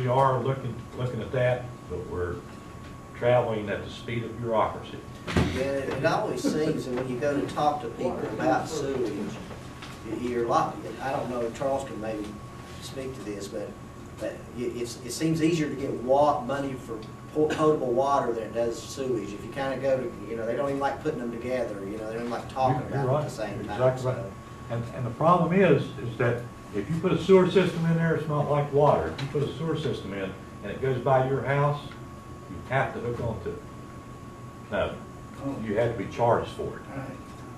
we are looking at that, but we're traveling at the speed of bureaucracy. Yeah, it always seems that when you go to talk to people about sewage, you're a lot, I don't know, Charles can maybe speak to this, but it seems easier to get money for potable water than it does sewage. If you kind of go to, you know, they don't even like putting them together, you know, they don't like talking about it at the same time. Exactly right. And the problem is that if you put a sewer system in there, it's not like water. If you put a sewer system in and it goes by your house, you have to hook onto it. No, you have to be charged for it.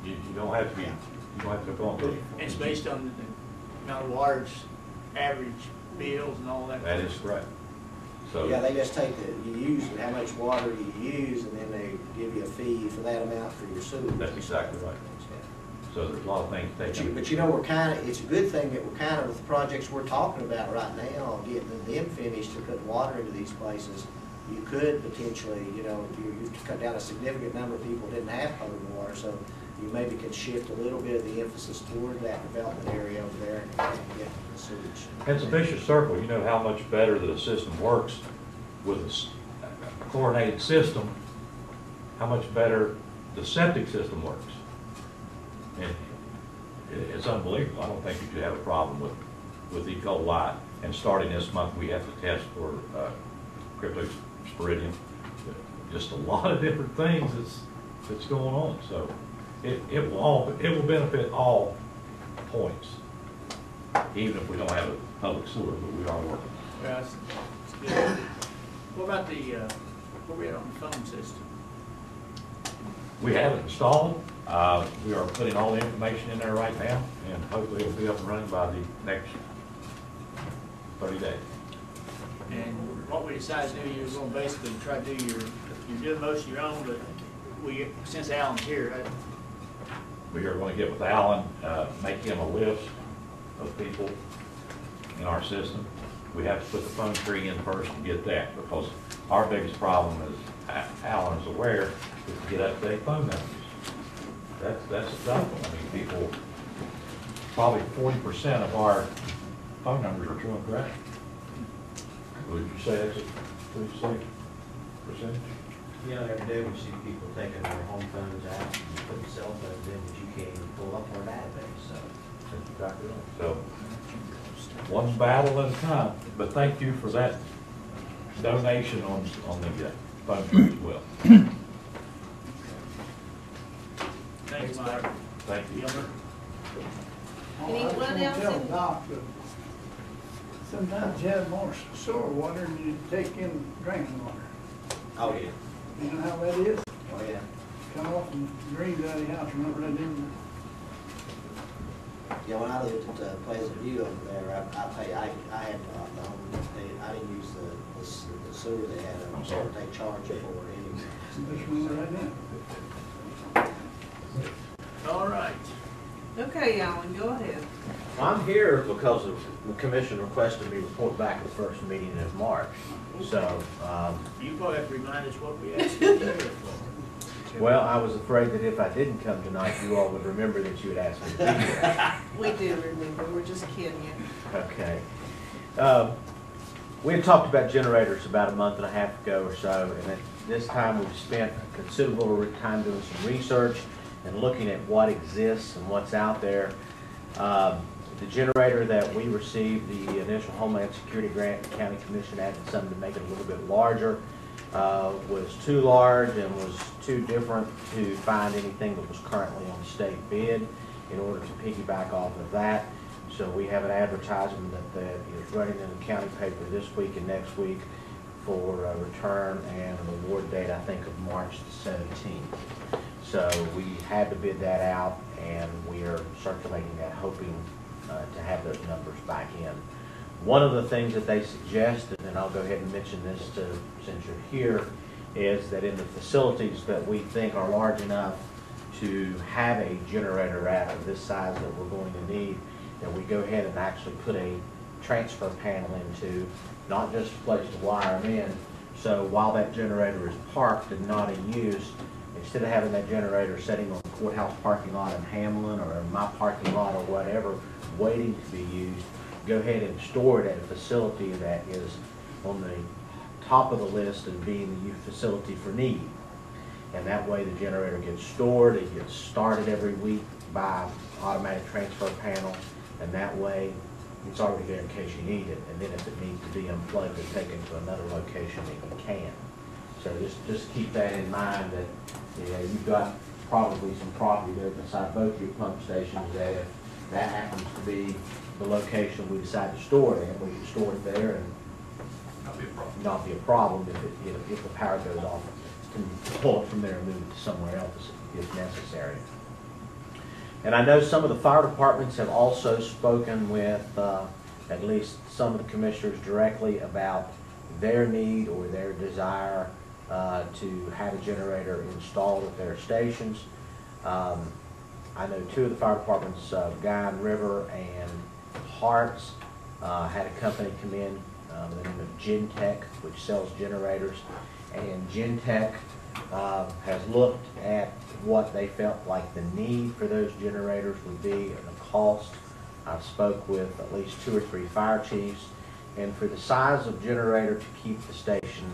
You don't have to be. You don't have to hook onto it. It's based on the amount of water's average bills and all that. That is correct. So yeah, they just take how much water you use, and then they give you a fee for that amount for your sewage. That's exactly right. So there's a lot of things they can. But you know, it's a good thing that we're kind of, with the projects we're talking about right now, getting them finished to put water into these places, you could potentially, you know, you've cut down a significant number of people who didn't have potable water, so you maybe could shift a little bit of the emphasis toward that development area over there and get the sewage. It's a vicious circle. You know how much better the system works with a chlorinated system, how much better the septic system works. And it's unbelievable. I don't think you should have a problem with E. coli. And starting this month, we have to test for Cryptosporidium. Just a lot of different things that's going on. So it will benefit all points, even if we don't have a public sewer, but we are working. Well, it's good. What about the where we at on the phone system? We have it installed. We are putting all the information in there right now, and hopefully it'll be up and running by the next 30 days. And what we decided to do, you're going to basically try to do you're doing most of your own, but since Alan's here, We are going to get with Alan, make him a list of people in our system. We have to put the phone tree in first to get that, because our biggest problem is, Alan is aware, is to get up-to-date phone numbers. That's a tough one. I mean, people, probably 40% of our phone numbers are true and correct. Would you say that's a pretty safe percentage? You know, every day we see people taking their home phones out and putting cell phones in that you can't even pull up our database, so. That's exactly right. So, one battle at a time, but thank you for that donation on the phone tree as well. thanks, Mike. Thank you. Gilbert? Anyone else? Sometimes you have more sewer water than you take in drinking water. Oh, yeah. You know how that is? Oh, yeah. Come off from Green Valley House, remember that didn't? Yeah, when I lived at Pleasant View over there, I had I didn't use the sewer they had. I'm sorry. They charged for it anyway. Just remember that now. All right. Okay, Alan, go ahead. I'm here because the commission requested me report back at the first meeting in March. So, You probably have to remind us what we asked you to do it for. well, I was afraid that if I didn't come tonight, you all would remember that you had asked me to be here. We do remember, we're just kidding you. Okay. We had talked about generators about a month and a half ago or so, and at this time we've spent considerable time doing some research and looking at what exists and what's out there. The generator that we received, the initial Homeland Security grant, the County Commission added something to make it a little bit larger, was too large and was too different to find anything that was currently on state bid in order to piggyback off of that. So we have an advertisement that is running in the county paper this week and next week for a return and an award date, I think, of March the 17th. So we had to bid that out, and we are circulating that, hoping to have those numbers back in. One of the things that they suggested, and I'll go ahead and mention this since you're here, is that in the facilities that we think are large enough to have a generator at of this size that we're going to need, that we go ahead and actually put a transfer panel into, not just a place to wire them in. So while that generator is parked and not in use, instead of having that generator sitting on the courthouse parking lot in Hamlin or in my parking lot or whatever, waiting to be used, go ahead and store it at a facility that is on the top of the list of being the youth facility for need. And that way the generator gets stored, it gets started every week by automatic transfer panel, and that way it's already there in case you need it. And then if it needs to be unplugged and taken to another location, it can. So just keep that in mind that, you know, you've got probably some property there beside both your pump stations that if that happens to be the location we decide to store it in, we can store it there and not be a problem if the power goes off. Can pull it from there and move it to somewhere else if necessary. And I know some of the fire departments have also spoken with at least some of the commissioners directly about their need or their desire to have a generator installed at their stations. I know two of the fire departments, Guyan River and Harts, had a company come in by the name of Gentech, which sells generators. And Gentech has looked at what they felt like the need for those generators would be and the cost. I spoke with at least 2 or 3 fire chiefs, and for the size of generator to keep the station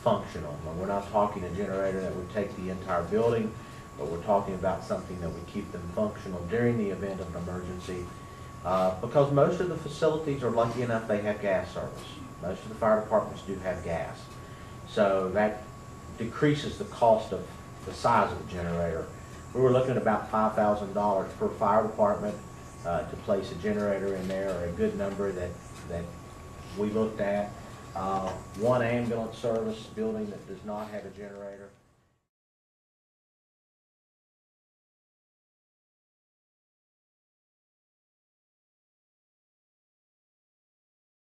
functional. Now, we're not talking a generator that would take the entire building, but we're talking about something that would keep them functional during the event of an emergency, because most of the facilities are lucky enough they have gas service. Most of the fire departments do have gas. So that decreases the cost of the size of the generator. We were looking at about $5,000 per fire department to place a generator in there, or a good number that we looked at. One ambulance service building that does not have a generator